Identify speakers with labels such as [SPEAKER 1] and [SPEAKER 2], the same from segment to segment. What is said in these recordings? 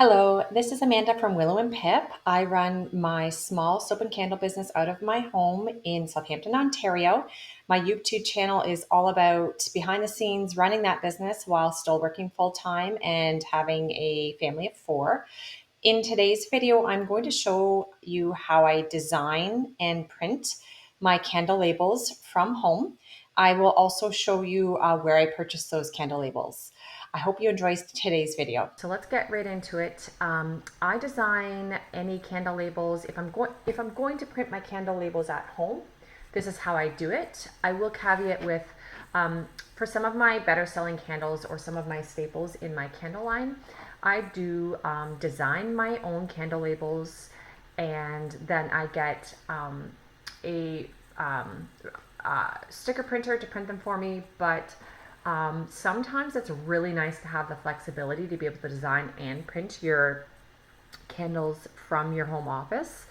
[SPEAKER 1] Hello, this is Amanda from Willow and Pip. I run my small soap and candle business out of my home in Southampton, Ontario. My YouTube channel is all about behind the scenes running that business while still working full time and having a family of four. In today's video, I'm going to show you how I design and print my candle labels from home. I will also show you where I purchased those candle labels. I hope you enjoy today's video. So let's get right into it. I design any candle labels. If I'm going to print my candle labels at home, this is how I do it. I will caveat with for some of my better selling candles or some of my staples in my candle line, I do design my own candle labels, and then I get a sticker printer to print them for me. But sometimes it's really nice to have the flexibility to be able to design and print your candles from your home office.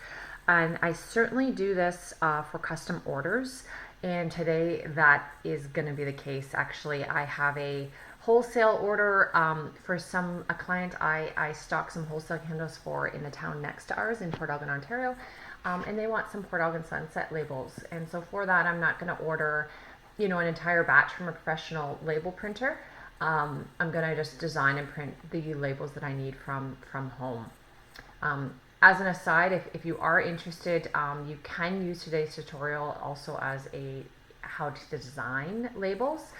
[SPEAKER 1] And I certainly do this for custom orders. And today that is going to be the case. Actually, I have a wholesale order for a client I stock some wholesale candles for in the town next to ours in Port Elgin, Ontario. And they want some Port Elgin Sunset labels. And so for that, I'm not going to order an entire batch from a professional label printer. I'm going to just design and print the labels that I need from home. As an aside, if you are interested, you can use today's tutorial also as a how to design labels.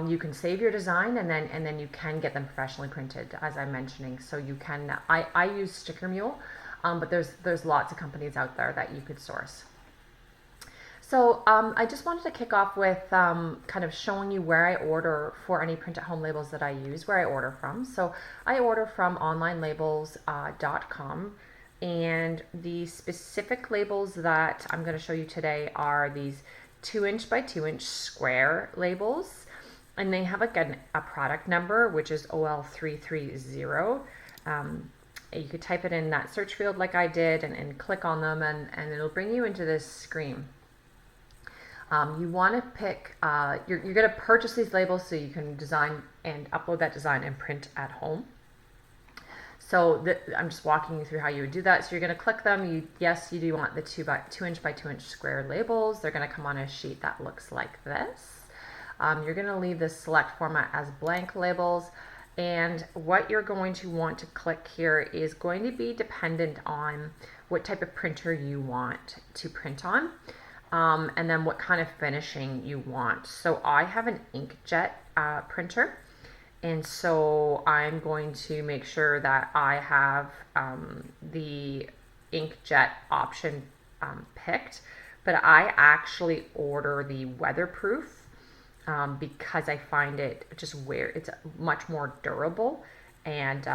[SPEAKER 1] You can save your design and then you can get them professionally printed, as I'm mentioning. So you can. I use Sticker Mule, but there's lots of companies out there that you could source. So I just wanted to kick off with kind of showing you where I order for any print at home labels that I use, where I order from. So I order from onlinelabels.com, and the specific labels that I'm going to show you today are these 2" by 2" square labels, and they have a product number, which is OL330. You could type it in that search field like I did and click on them, and it'll bring you into this screen. You want to pick, you're going to purchase these labels so you can design and upload that design and print at home. So I'm just walking you through how you would do that. So you're going to click them. Yes, you do want the 2" by 2" square labels. They're going to come on a sheet that looks like this. You're going to leave this select format as blank labels. And what you're going to want to click here is going to be dependent on what type of printer you want to print on. And then what kind of finishing you want. So I have an inkjet printer, and so I'm going to make sure that I have the inkjet option picked, but I actually order the weatherproof because I find it's much more durable, and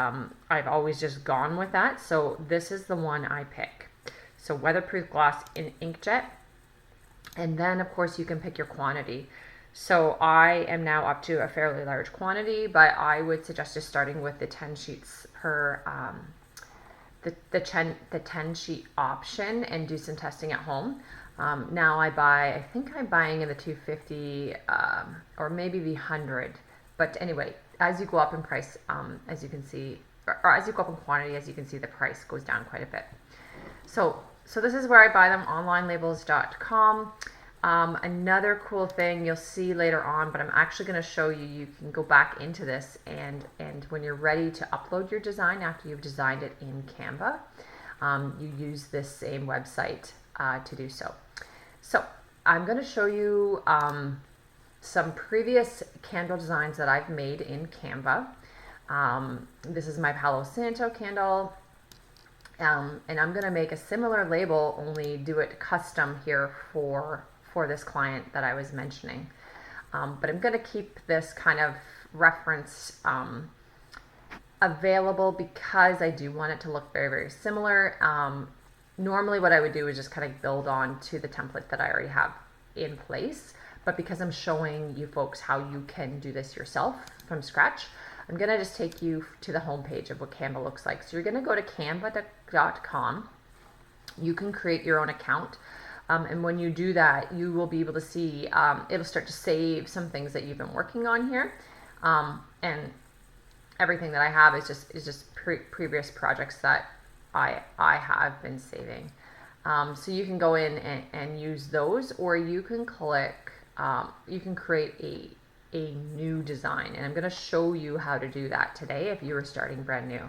[SPEAKER 1] I've always just gone with that. So this is the one I pick. So weatherproof gloss in inkjet. And then, of course, you can pick your quantity. So I am now up to a fairly large quantity, but I would suggest just starting with the 10 sheets per, the 10 sheet option, and do some testing at home. Now I think I'm buying in the 250 or maybe the 100. But anyway, as you go up in price, as you can see, or as you go up in quantity, as you can see, the price goes down quite a bit. So this is where I buy them, onlinelabels.com. Another cool thing you'll see later on, but I'm actually going to show you, you can go back into this and when you're ready to upload your design after you've designed it in Canva, you use this same website to do so. So I'm going to show you some previous candle designs that I've made in Canva. This is my Palo Santo candle. And I'm going to make a similar label, only do it custom here for this client that I was mentioning. But I'm going to keep this kind of reference available because I do want it to look very, very similar. Normally what I would do is just kind of build on to the template that I already have in place. But because I'm showing you folks how you can do this yourself from scratch, I'm going to just take you to the home page of what Canva looks like. So you're going to go to canva.com. You can create your own account. And when you do that, you will be able to see, it'll start to save some things that you've been working on here. And everything that I have is just previous projects that I have been saving. So you can go in and use those, or you can click, you can create a new design. And I'm going to show you how to do that today if you are starting brand new.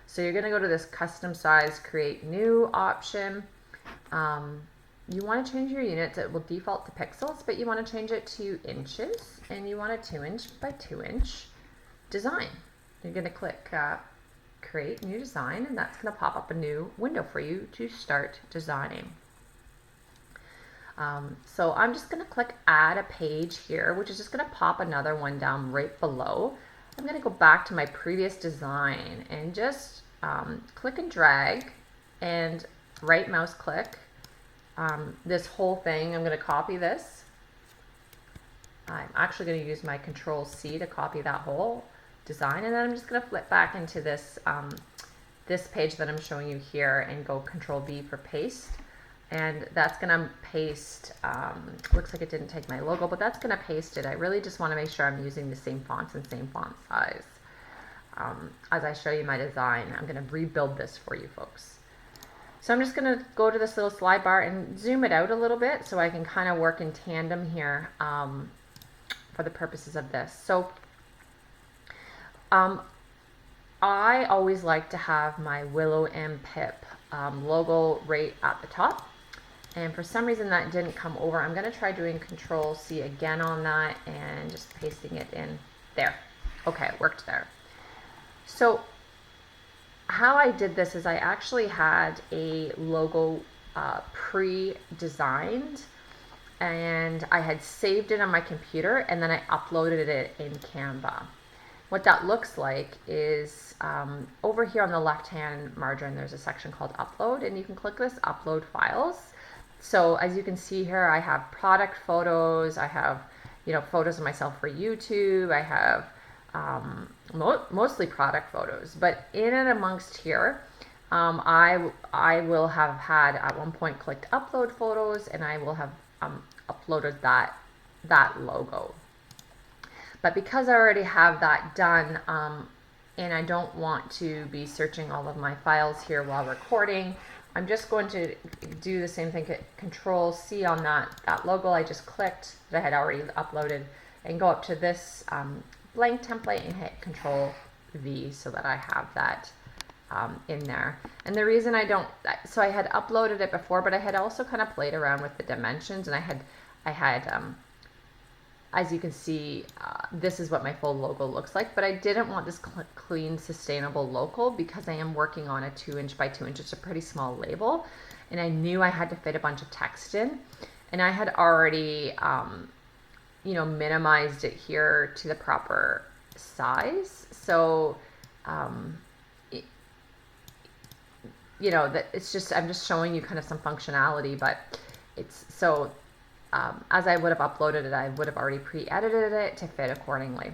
[SPEAKER 1] So you're going to go to this custom size, create new option. You want to change your units. It will default to pixels, but you want to change it to inches, and you want a 2" by 2" design. You're going to click create new design, and that's going to pop up a new window for you to start designing. So I'm just going to click add a page here, which is just going to pop another one down right below. I'm going to go back to my previous design and just click and drag and right mouse click this whole thing. I'm going to copy this. I'm actually going to use my Control C to copy that whole design, and then I'm just going to flip back into this this page that I'm showing you here and go Control V for paste, and that's going to paste, looks like it didn't take my logo, but that's going to paste it. I really just want to make sure I'm using the same fonts and same font size. As I show you my design, I'm going to rebuild this for you folks. So I'm just going to go to this little slide bar and zoom it out a little bit so I can kind of work in tandem here for the purposes of this. So I always like to have my Willow and Pip logo right at the top. And for some reason that didn't come over. I'm going to try doing Control C again on that and just pasting it in there. Okay, it worked there. So how I did this is I actually had a logo pre-designed, and I had saved it on my computer, and then I uploaded it in Canva. What that looks like is over here on the left hand margin there's a section called upload, and you can click this upload files. So as you can see here, I have product photos, I have photos of myself for YouTube, I have mostly product photos, but in and amongst here I will have had at one point clicked upload photos, and I will have uploaded that logo. But because I already have that done, and I don't want to be searching all of my files here while recording, I'm just going to do the same thing, Control C on that logo I just clicked that I had already uploaded, and go up to this blank template and hit Control V so that I have that in there. And the reason I don't, so I had uploaded it before, but I had also kind of played around with the dimensions, and I had as you can see, this is what my full logo looks like, but I didn't want this clean, sustainable logo because I am working on a 2" by 2". It's a pretty small label, and I knew I had to fit a bunch of text in, and I had already minimized it here to the proper size. So that it's just, I'm just showing you kind of some functionality, but it's so as I would have uploaded it, I would have already pre-edited it to fit accordingly.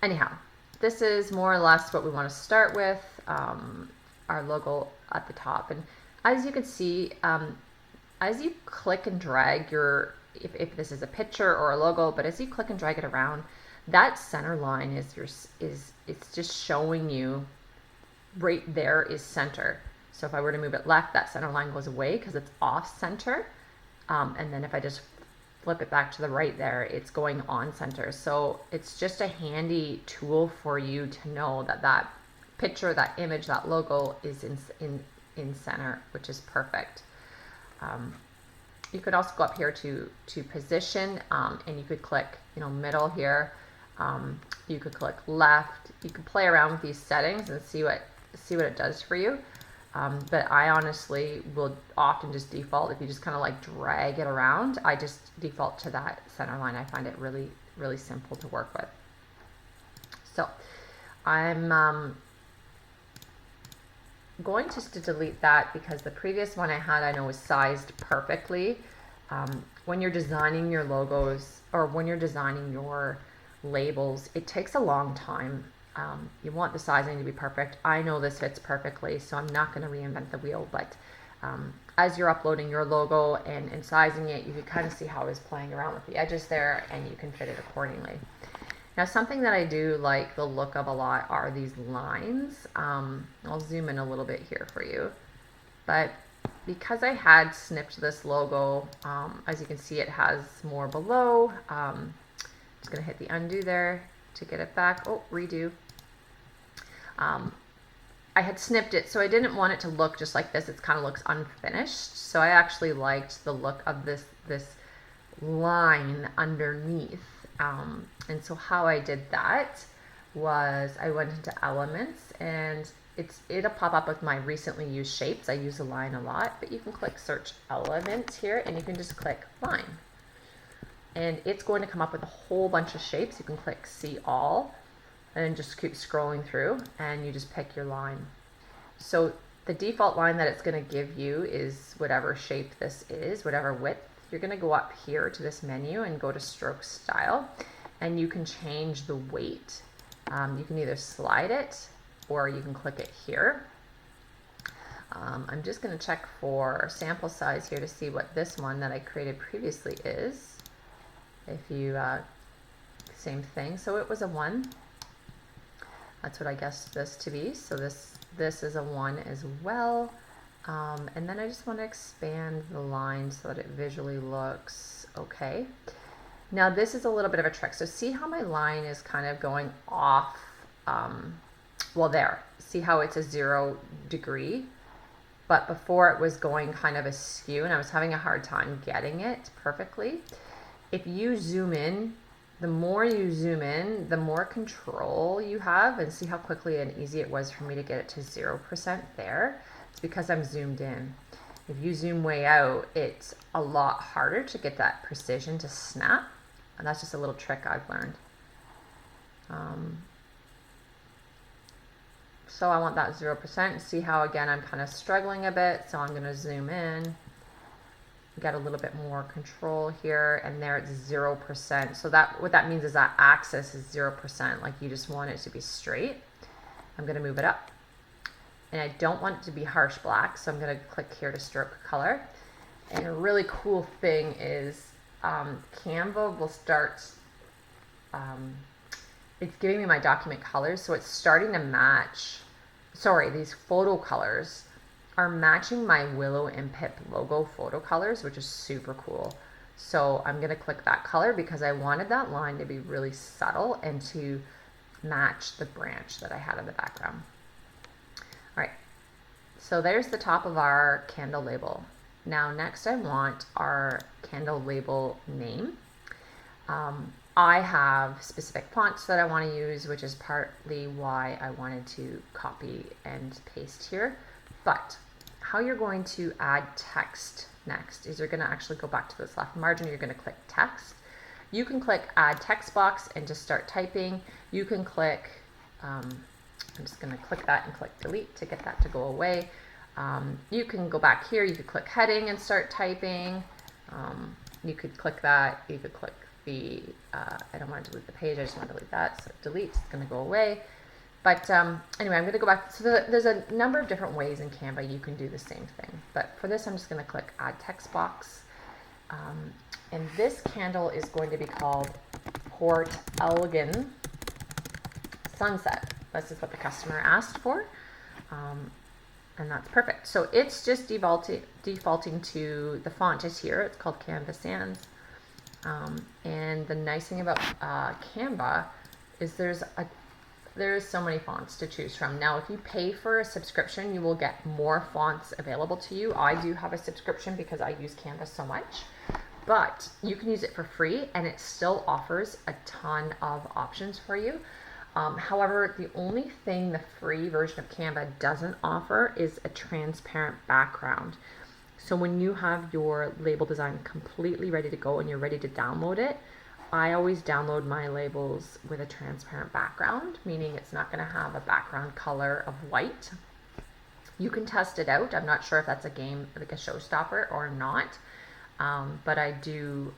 [SPEAKER 1] Anyhow, this is more or less what we want to start with, our logo at the top. And as you can see, as you click and drag your, if this is a picture or a logo, but as you click and drag it around, that center line it's just showing you right there is center. So if I were to move it left, that center line goes away because it's off center. And then if I just flip it back to the right there, it's going on center. So it's just a handy tool for you to know that that picture, that image, that logo is in center, which is perfect. You could also go up here to position, and you could click middle here. You could click left. You could play around with these settings and see what it does for you. But I honestly will often just default, if you just kind of like drag it around, I just default to that center line. I find it really, really simple to work with. So I'm going just to delete that because the previous one I had, I know, was sized perfectly. When you're designing your logos or when you're designing your labels, it takes a long time. You want the sizing to be perfect. I know this fits perfectly, so I'm not going to reinvent the wheel, but as you're uploading your logo and sizing it, you can kind of see how I was playing around with the edges there, and you can fit it accordingly. Now, something that I do like the look of a lot are these lines. I'll zoom in a little bit here for you. But because I had snipped this logo, as you can see, it has more below. Just going to hit the undo there to get it back. Oh, redo. I had snipped it, so I didn't want it to look just like this. It kind of looks unfinished. So I actually liked the look of this line underneath. And so how I did that was I went into elements, and it'll pop up with my recently used shapes. I use a line a lot, but you can click search element here, and you can just click line. And it's going to come up with a whole bunch of shapes. You can click see all, and then just keep scrolling through, and you just pick your line. So the default line that it's going to give you is whatever shape this is, whatever width. You're going to go up here to this menu and go to stroke style, and you can change the weight. You can either slide it or you can click it here. I'm just going to check for sample size here to see what this one that I created previously is. If you, same thing, so it was a 1. That's what I guessed this to be. So this is a 1 as well. And then I just want to expand the line so that it visually looks okay. Now this is a little bit of a trick. So see how my line is kind of going off, well there, see how it's a 0 degree, but before it was going kind of askew and I was having a hard time getting it perfectly. If you zoom in, the more you zoom in, the more control you have, and see how quickly and easy it was for me to get it to 0% there. It's because I'm zoomed in. If you zoom way out, it's a lot harder to get that precision to snap. And that's just a little trick I've learned. So I want that 0%. See how, again, I'm kind of struggling a bit. So I'm going to zoom in, get a little bit more control here, and there it's 0%. So that what that means is that axis is 0%, like you just want it to be straight. I'm going to move it up. And I don't want it to be harsh black, so I'm going to click here to stroke color. And a really cool thing is Canva will start, it's giving me my document colors, so it's starting to match, these photo colors are matching my Willow and Pip logo photo colors, which is super cool. So I'm going to click that color because I wanted that line to be really subtle and to match the branch that I had in the background. All right, so there's the top of our candle label. Now next I want our candle label name. I have specific fonts that I want to use, which is partly why I wanted to copy and paste here. But how you're going to add text next is you're going to actually go back to this left margin. You're going to click text. You can click add text box and just start typing. You can click, I'm just going to click that and click delete to get that to go away. You can go back here. You could click heading and start typing. You could click that. You could click the, I don't want to delete the page. I just want to delete that. So delete, it's going to go away. But anyway, I'm going to go back. So there's a number of different ways in Canva you can do the same thing. But for this, I'm just going to click add text box. And this candle is going to be called Port Elgin Sunset. This is what the customer asked for. And that's perfect. So it's just defaulting to the font is here. It's called Canva Sans. And the nice thing about Canva is there's so many fonts to choose from. Now, if you pay for a subscription, you will get more fonts available to you. I do have a subscription because I use Canva so much, but you can use it for free and it still offers a ton of options for you. However, the only thing the free version of Canva doesn't offer is a transparent background. So when you have your label design completely ready to go and you're ready to download it, I always download my labels with a transparent background, meaning it's not going to have a background color of white. You can test it out. I'm not sure if that's a game, like a showstopper or not. But I do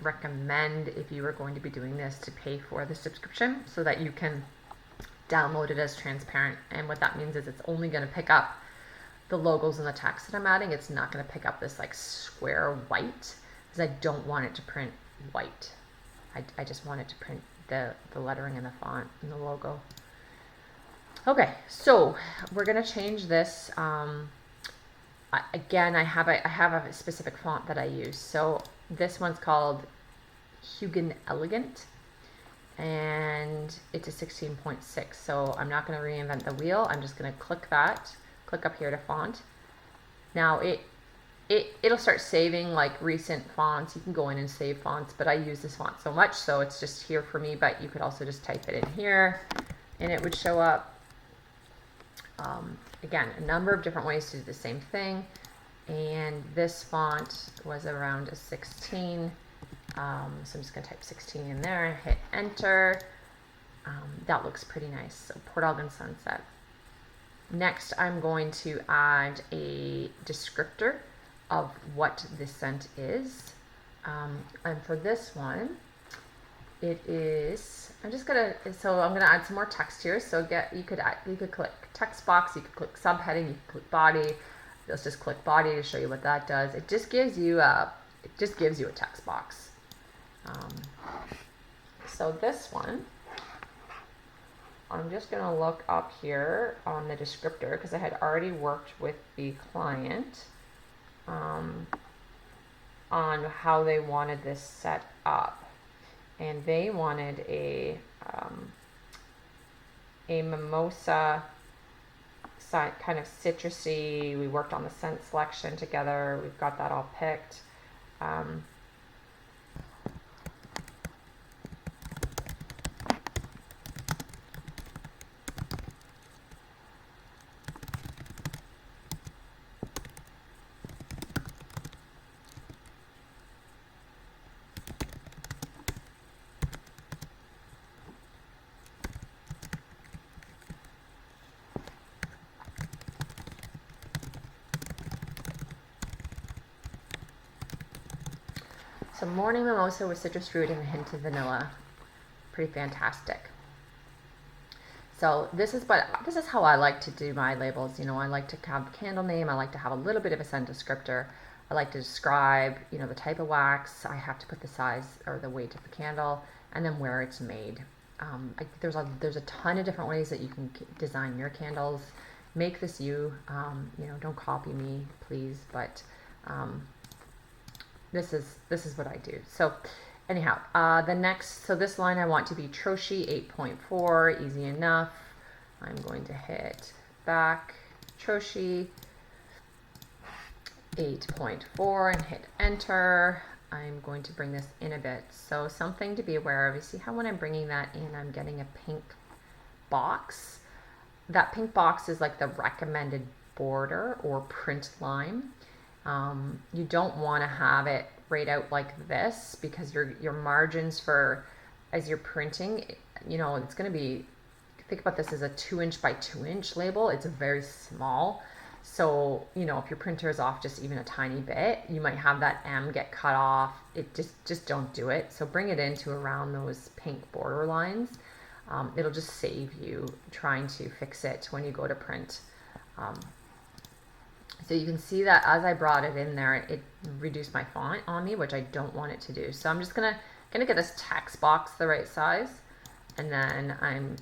[SPEAKER 1] recommend, if you are going to be doing this, to pay for the subscription so that you can download it as transparent. And what that means is it's only going to pick up the logos and the text that I'm adding. It's not going to pick up this like square white because I don't want it to print white. I just want it to print the lettering and the font and the logo. Okay, so we're gonna change this. Again, I have a specific font that I use. So this one's called Hugen Elegant, and it's a 16.6. So I'm not going to reinvent the wheel. I'm just going to click up here to font. Now it'll start saving like recent fonts. You can go in and save fonts, but I use this font so much, so it's just here for me. But you could also just type it in here, and it would show up. Again, a number of different ways to do the same thing. And this font was around a 16. So I'm just going to type 16 in there and hit enter. That looks pretty nice. So Port Elgin Sunset. Next, I'm going to add a descriptor of what this scent is. And for this one, it is, I'm going to add some more text here. So you could click text box, you could click subheading, you could click body. Let's just click body to show you what that does. It just gives you a text box. So this one, I'm just going to look up here on the descriptor because I had already worked with the client on how they wanted this set up. And they wanted a mimosa kind of citrusy. We worked on the scent selection together. We've got that all picked. So morning mimosa with citrus fruit and a hint of vanilla. Pretty fantastic. So this is how I like to do my labels. You know, I like to have the candle name. I like to have a little bit of a scent descriptor. I like to describe, you know, the type of wax. I have to put the size or the weight of the candle, and then where it's made. There's a ton of different ways that you can design your candles. Make this you. You know, don't copy me, please. But this is what I do. So anyhow, so this line I want to be Troshi 8.4, easy enough. I'm going to hit back Troshi 8.4 and hit enter. I'm going to bring this in a bit. So something to be aware of, you see how when I'm bringing that in, I'm getting a pink box. That pink box is like the recommended border or print line. You don't want to have it right out like this because your margins for as you're printing, you know, it's going to be, think about this as a 2" by 2" label. It's very small. So, you know, if your printer is off just even a tiny bit, you might have that M get cut off. It just don't do it. So bring it into around those pink border lines. It'll just save you trying to fix it when you go to print. So you can see that as I brought it in there, it reduced my font on me, which I don't want it to do. So I'm just gonna get this text box the right size, and then I'm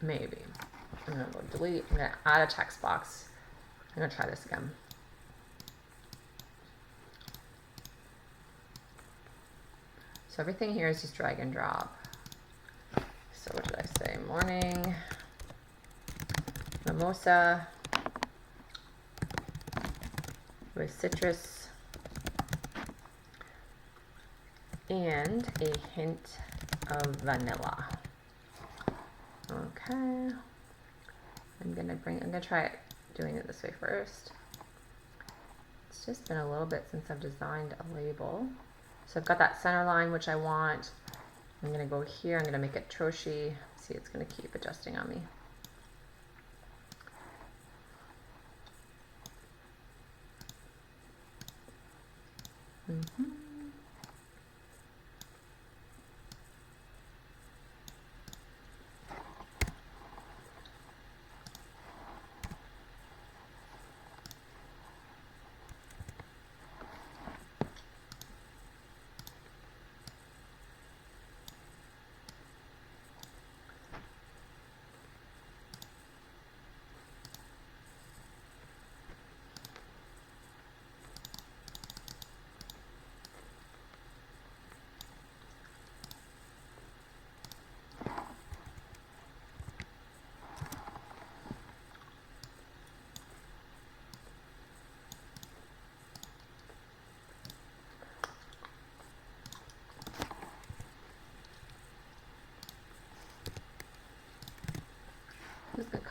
[SPEAKER 1] gonna go delete. I'm gonna add a text box. I'm gonna try this again. So everything here is just drag and drop. So what did I say? Morning mimosa with citrus and a hint of vanilla. Okay. I'm gonna try it doing it this way first. It's just been a little bit since I've designed a label. So I've got that center line, which I want. I'm gonna go here, I'm gonna make it Troshi. See, it's gonna keep adjusting on me. Mm-hmm.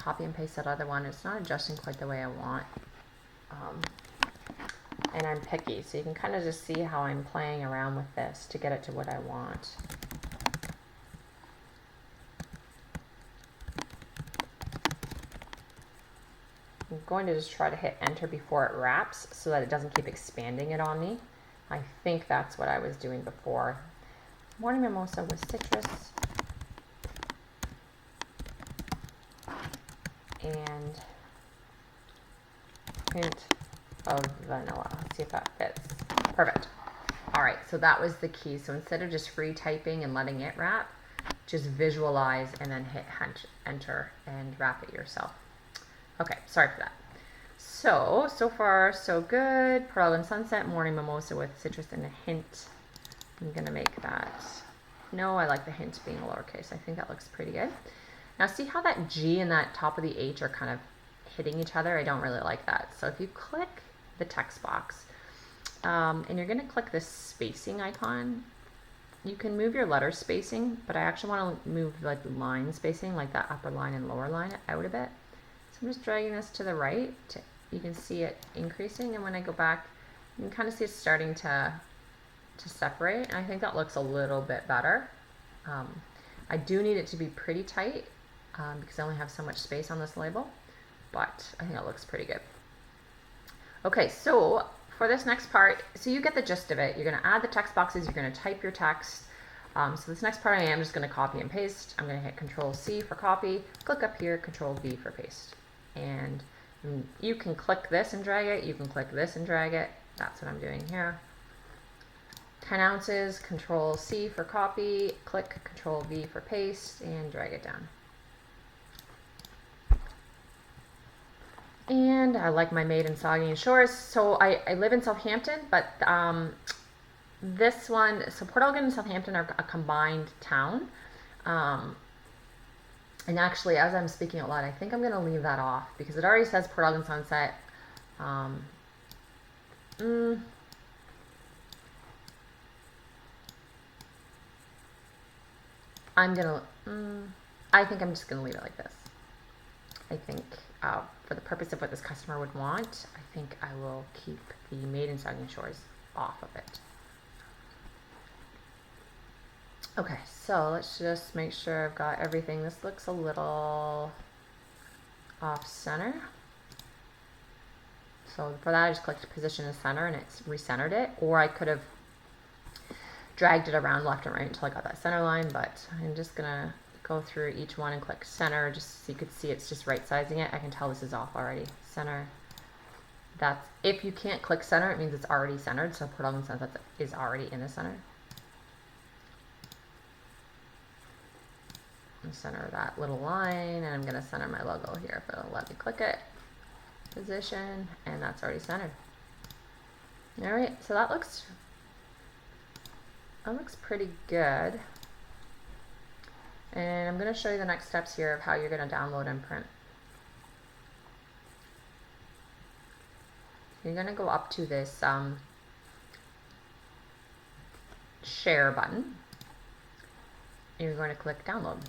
[SPEAKER 1] copy and paste that other one. It's not adjusting quite the way I want. And I'm picky, so you can kind of just see how I'm playing around with this to get it to what I want. I'm going to just try to hit enter before it wraps so that it doesn't keep expanding it on me. I think that's what I was doing before. Morning mimosa with citrus and hint of vanilla. Let's see if that fits. Perfect. All right, so that was the key. So instead of just free typing and letting it wrap, just visualize and then hit enter and wrap it yourself. Okay, sorry for that. So far so good. Pearl and Sunset, morning mimosa with citrus and a hint. I'm gonna make that. No, I like the hint being lowercase. I think that looks pretty good. Now see how that G and that top of the H are kind of hitting each other? I don't really like that. So if you click the text box, and you're gonna click this spacing icon, you can move your letter spacing, but I actually wanna move like line spacing, like that upper line and lower line out a bit. So I'm just dragging this to the right. You can see it increasing, and when I go back, you can kind of see it starting to separate. And I think that looks a little bit better. I do need it to be pretty tight because I only have so much space on this label, but I think it looks pretty good. Okay, so for this next part, so you get the gist of it. You're going to add the text boxes. You're going to type your text. So this next part I am just going to copy and paste. I'm going to hit Control C for copy, click up here, Control V for paste. And you can click this and drag it. You can click this and drag it. That's what I'm doing here. 10 ounces, Control C for copy, click Control V for paste, and drag it down. And I like my Made in Saugeen Shores. So I live in Southampton, but this one, so Port Elgin and Southampton are a combined town. And actually, as I'm speaking out loud, I think I'm going to leave that off because it already says Port Elgin Sunset. I think I'm just going to leave it like this. I think for the purpose of what this customer would want, I think I will keep the Made in Saugeen Shores off of it. Okay, so let's just make sure I've got everything. This looks a little off center. So for that, I just clicked position as center and it's recentered it, or I could have dragged it around left and right until I got that center line, but I'm just gonna go through each one and click center just so you could see it's just right sizing it. I can tell this is off already. Center. That's, if you can't click center, it means it's already centered, so Port Elgin Sunset is already in the center. Center that little line, and I'm going to center my logo here if it'll let me click it. Position, and that's already centered. All right, so that looks pretty good. And I'm going to show you the next steps here of how you're going to download and print. You're going to go up to this share button. And you're going to click download.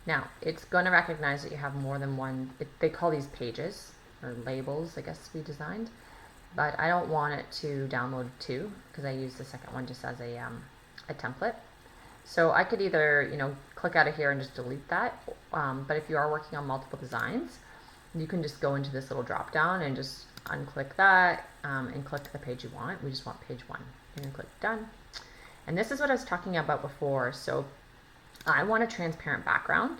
[SPEAKER 1] Now, it's going to recognize that you have more than one, they call these pages, or labels, I guess we designed, but I don't want it to download two, because I use the second one just as a template. So I could either, click out of here and just delete that, but if you are working on multiple designs, you can just go into this little drop down and just unclick that and click the page you want. We just want page one. And then click done. And this is what I was talking about before. So I want a transparent background,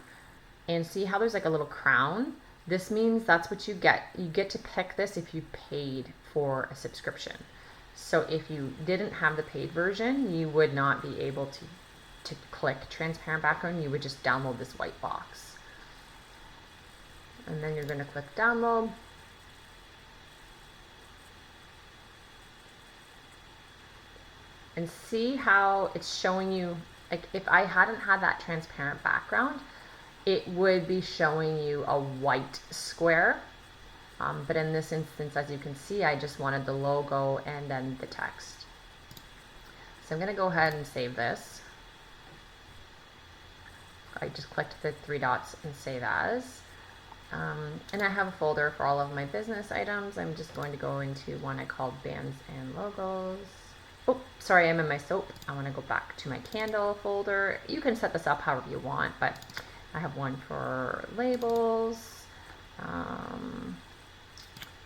[SPEAKER 1] and see how there's like a little crown? This means that's what you get. You get to pick this if you paid for a subscription. So if you didn't have the paid version, you would not be able to click transparent background. You would just download this white box. And then you're going to click download. And see how it's showing you, like if I hadn't had that transparent background, it would be showing you a white square. But in this instance, as you can see, I just wanted the logo and then the text. So I'm going to go ahead and save this. I just clicked the three dots and save as. And I have a folder for all of my business items. I'm just going to go into one I called bands and logos. Oh, sorry, I'm in my soap. I want to go back to my candle folder. You can set this up however you want, but I have one for labels.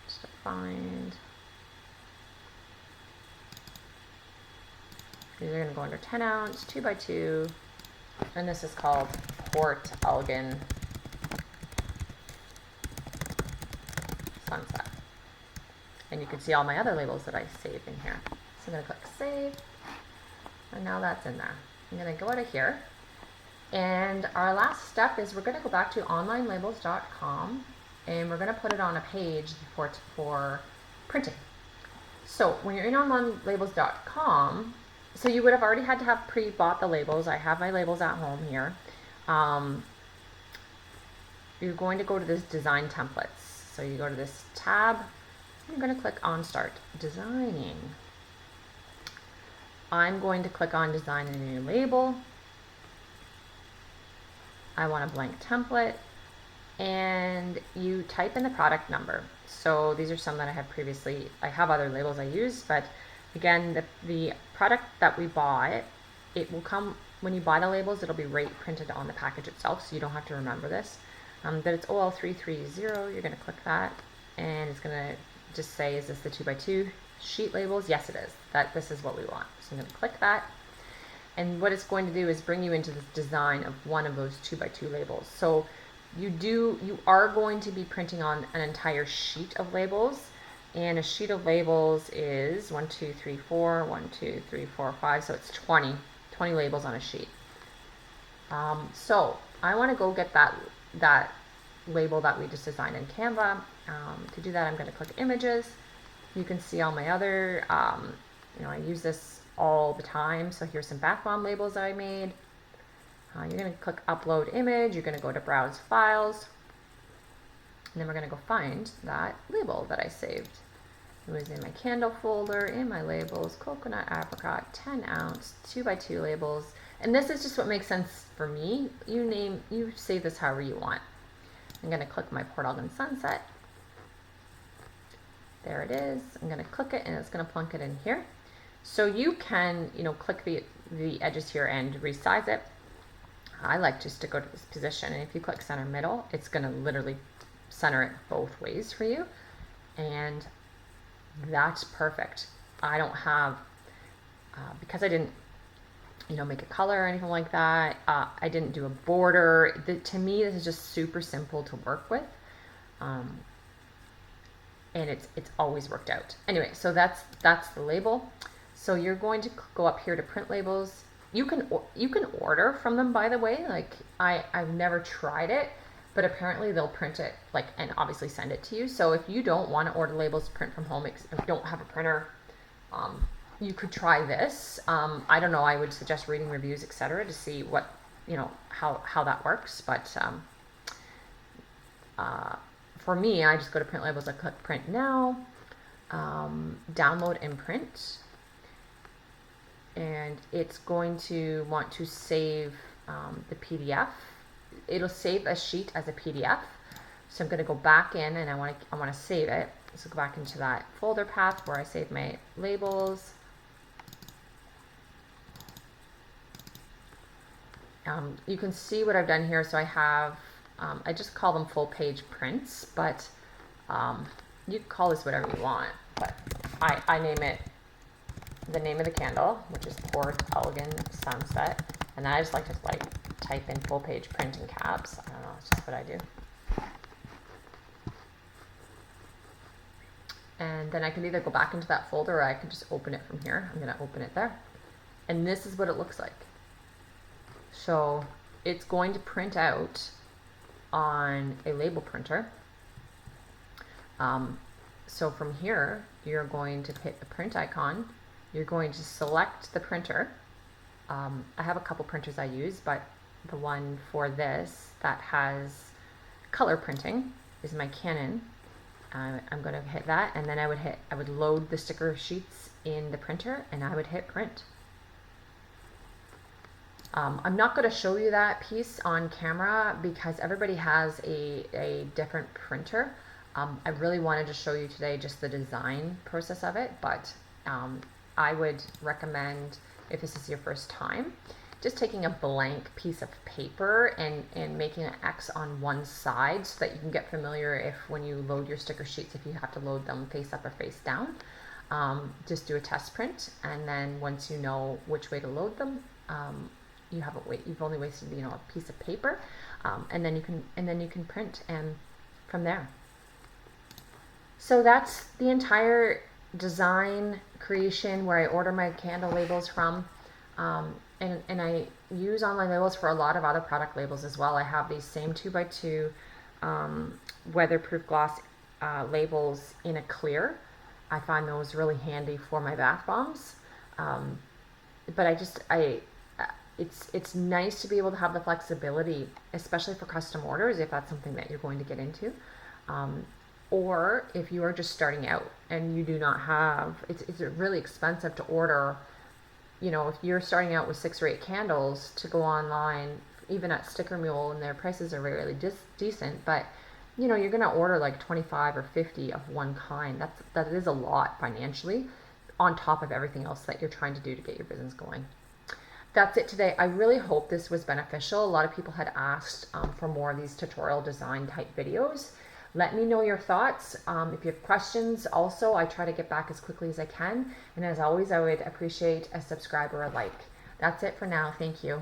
[SPEAKER 1] Just to find. These are going to go under 10 ounce, 2x2, and this is called Port Elgin Sunset. And you can see all my other labels that I saved in here. So I'm going to click save, and now that's in there. I'm going to go out of here, and our last step is we're going to go back to onlinelabels.com, and we're going to put it on a page for printing. So when you're in onlinelabels.com, so you would have already had to have pre-bought the labels. I have my labels at home here. You're going to go to this design templates. So you go to this tab. I'm going to click on start designing. I'm going to click on design a new label. I want a blank template, and you type in the product number. So these are some that I have previously. I have other labels I use, but again, the product that we bought, it will come, when you buy the labels, it'll be right printed on the package itself, so you don't have to remember this. That it's OL330, you're going to click that, and it's going to just say, is this the 2x2 sheet labels? Yes, it is. This is what we want. So I'm going to click that, and what it's going to do is bring you into the design of one of those 2x2 labels. So you are going to be printing on an entire sheet of labels. And a sheet of labels is 1, 2, 3, 4, 1, 2, 3, 4, 5. So it's 20 labels on a sheet. So I want to go get that label that we just designed in Canva. To do that, I'm going to click images. You can see all my other, I use this all the time. So here's some bath bomb labels that I made. You're going to click upload image. You're going to go to browse files. And then we're going to go find that label that I saved. It was in my candle folder, in my labels, coconut apricot, 10 ounce, 2x2 labels. And this is just what makes sense for me. You save this however you want. I'm going to click my Port Elgin Sunset. There it is. I'm going to click it, and it's going to plunk it in here. So you can, click the edges here and resize it. I like just to go to this position, and if you click center middle, it's going to literally center it both ways for you, and that's perfect. I don't have, because I didn't, make a color or anything like that. I didn't do a border. To me, this is just super simple to work with, and it's always worked out. Anyway, so that's the label. So you're going to go up here to print labels. You can order from them, by the way. Like I've never tried it, but apparently they'll print it and obviously send it to you. So if you don't want to order labels, print from home, if you don't have a printer, you could try this. I don't know. I would suggest reading reviews, etc., to see what how that works. But for me, I just go to print labels. I click print now, download and print, and it's going to want to save the PDF. It'll save a sheet as a PDF. So I'm going to go back in, and I want to save it. So go back into that folder path where I save my labels. You can see what I've done here. So I have, I just call them full page prints, but you can call this whatever you want. But I name it the name of the candle, which is Port Elgin Sunset, and then I just like to type in full page print in caps. I don't know, it's just what I do. And then I can either go back into that folder, or I can just open it from here. I'm going to open it there. And this is what it looks like. So it's going to print out on a label printer. So from here, you're going to hit the print icon. You're going to select the printer. I have a couple printers I use, but the one for this that has color printing is my Canon. I'm going to hit that, and then I would load the sticker sheets in the printer, and I would hit print. I'm not going to show you that piece on camera because everybody has a different printer. I really wanted to show you today just the design process of it, but I would recommend, if this is your first time, just taking a blank piece of paper and making an X on one side so that you can get familiar if when you load your sticker sheets, if you have to load them face up or face down. Just do a test print, and then once you know which way to load them, you've only wasted a piece of paper, and then you can print and from there. So that's the entire design creation where I order my candle labels from, and I use online labels for a lot of other product labels as well. I have these same 2x2 weatherproof gloss labels in a clear. I find those really handy for my bath bombs, but it's nice to be able to have the flexibility, especially for custom orders, if that's something that you're going to get into. Or if you are just starting out and you do not have, it's really expensive to order. If you're starting out with 6 or 8 candles, to go online, even at Sticker Mule, and their prices are really decent, but you're going to order like 25 or 50 of one kind. That is a lot financially, on top of everything else that you're trying to do to get your business going. That's it today. I really hope this was beneficial. A lot of people had asked for more of these tutorial design type videos. Let me know your thoughts. If you have questions, also, I try to get back as quickly as I can. And as always, I would appreciate a subscribe or a like. That's it for now. Thank you.